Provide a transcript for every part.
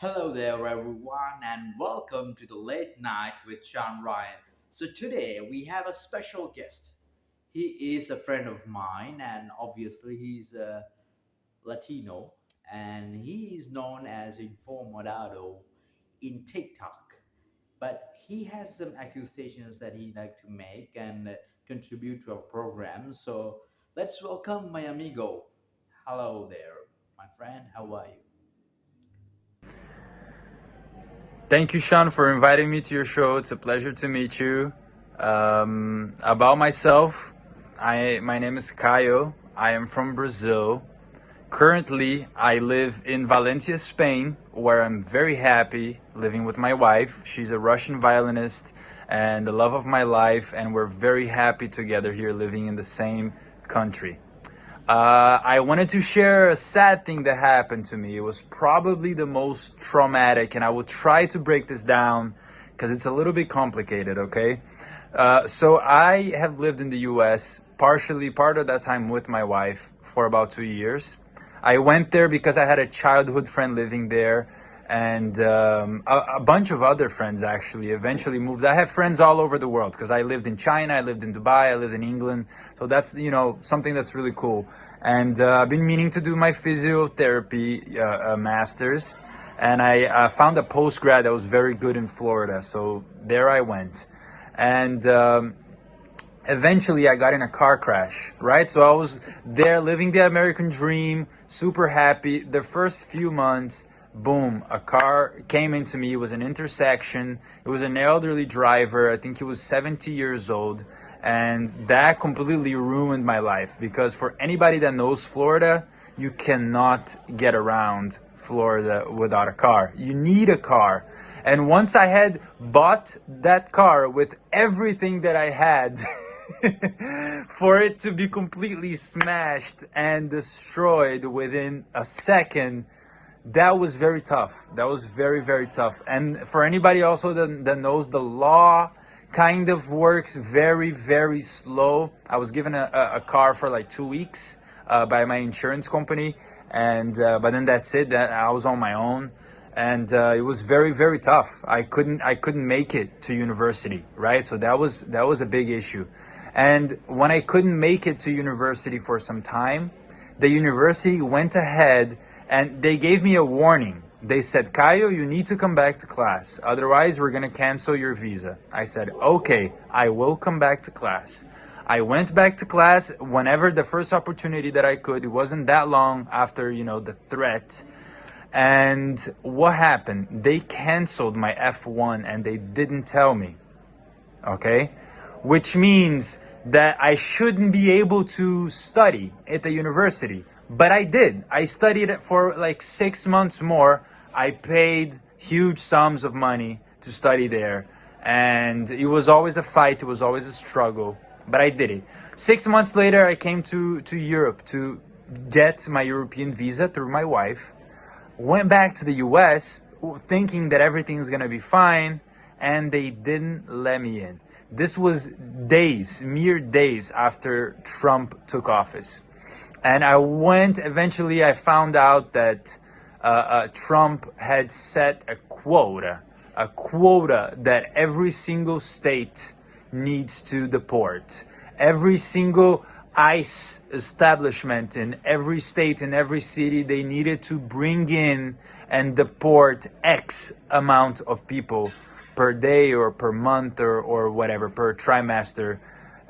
Hello there, everyone, and welcome to the late night with Shan Ryan. So, today we have a special guest. He is a friend of mine, and obviously, he's a Latino, and he is known as Informadado in TikTok. But he has some accusations that he'd like to make and contribute to our program. So, let's welcome my amigo. Hello there, my friend. How are you? Thank you, Sean, for inviting me to your show. It's a pleasure to meet you. About myself, my name is Caio. I am from Brazil. Currently, I live in Valencia, Spain, where I'm very happy living with my wife. She's a Russian violinist and the love of my life, and we're very happy together here living in the same country. I wanted to share a sad thing that happened to me. It was probably the most traumatic, and I will try to break this down because it's a little bit complicated, okay? So I have lived in the US, partially part of that time with my wife for about 2 years. I went there because I had a childhood friend living there, and a bunch of other friends actually eventually moved. I have friends all over the world because I lived in China, I lived in Dubai, I lived in England. So that's something that's really cool. And I've been meaning to do my physiotherapy masters, and I found a postgrad that was very good in Florida. So there I went, and eventually I got in a car crash, right? So I was there living the American dream, super happy. The first few months, boom, a car came into me. It was an intersection. It was an elderly driver. I think he was 70 years old. And that completely ruined my life because for anybody that knows Florida, you cannot get around Florida without a car. You need a car. And once I had bought that car with everything that I had, for it to be completely smashed and destroyed within a second, that was very tough. That was very, very tough. And for anybody also that knows, the law kind of works very, very slow. I was given a car for like 2 weeks by my insurance company, and but then that's it. That I was on my own, and it was very, very tough. I couldn't make it to university, right? So that was a big issue. And when I couldn't make it to university for some time, the university went ahead and they gave me a warning. They said, Caio, you need to come back to class. Otherwise, we're going to cancel your visa. I said, okay, I will come back to class. I went back to class whenever the first opportunity that I could. It wasn't that long after, the threat. And what happened? They canceled my F1 and they didn't tell me. Okay? Which means that I shouldn't be able to study at the university. But I did. I studied it for like 6 months more. I paid huge sums of money to study there. And it was always a fight, it was always a struggle. But I did it. 6 months later, I came to Europe to get my European visa through my wife. Went back to the US thinking that everything's gonna be fine, and they didn't let me in. This was days, mere days after Trump took office. And eventually I found out that Trump had set a quota that every single state needs to deport. Every single ICE establishment in every state, in every city, they needed to bring in and deport X amount of people per day or per month or whatever, per trimester.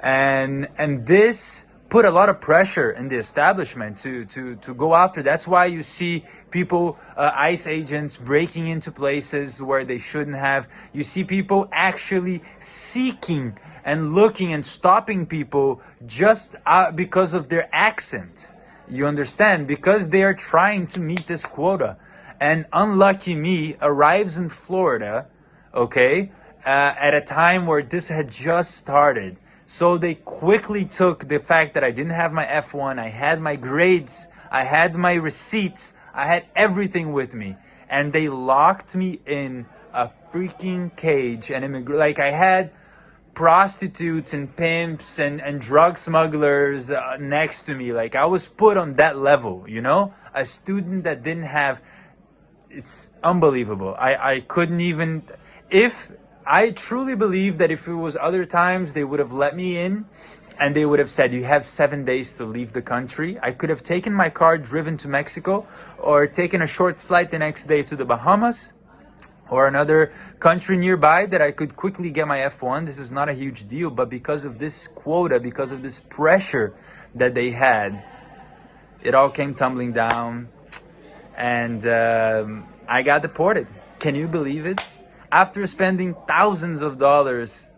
And this put a lot of pressure in the establishment to go after. That's why you see people, ICE agents breaking into places where they shouldn't have. You see people actually seeking and looking and stopping people just because of their accent. You understand? Because they are trying to meet this quota. And unlucky me arrives in Florida, okay, at a time where this had just started. So they quickly took the fact that I didn't have my F1, I had my grades, I had my receipts, I had everything with me. And they locked me in a freaking cage. And like I had prostitutes and pimps and drug smugglers next to me. Like I was put on that level, a student that didn't have it's unbelievable. I couldn't even, if I truly believe that if it was other times, they would have let me in and they would have said, you have 7 days to leave the country. I could have taken my car, driven to Mexico, or taken a short flight the next day to the Bahamas or another country nearby that I could quickly get my F1. This is not a huge deal, but because of this quota, because of this pressure that they had, it all came tumbling down, and I got deported. Can you believe it? After spending thousands of dollars,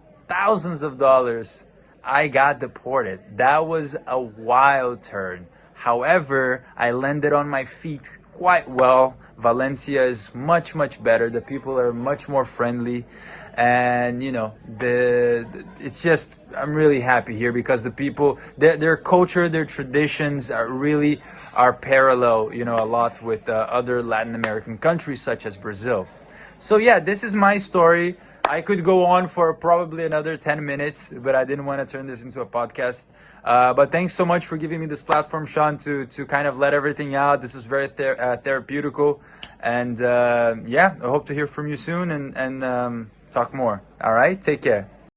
I got deported. That was a wild turn. However, I landed on my feet quite well. Valencia is much better. The people are much more friendly, and you know it's just, I'm really happy here because the people, their culture, their traditions are parallel, you know, a lot with other Latin American countries such as Brazil. So yeah, this is my story. I could go on for probably another 10 minutes, but I didn't want to turn this into a podcast. But thanks so much for giving me this platform, Sean, to kind of let everything out. This is very therapeutical. And yeah, I hope to hear from you soon and talk more. All right, take care.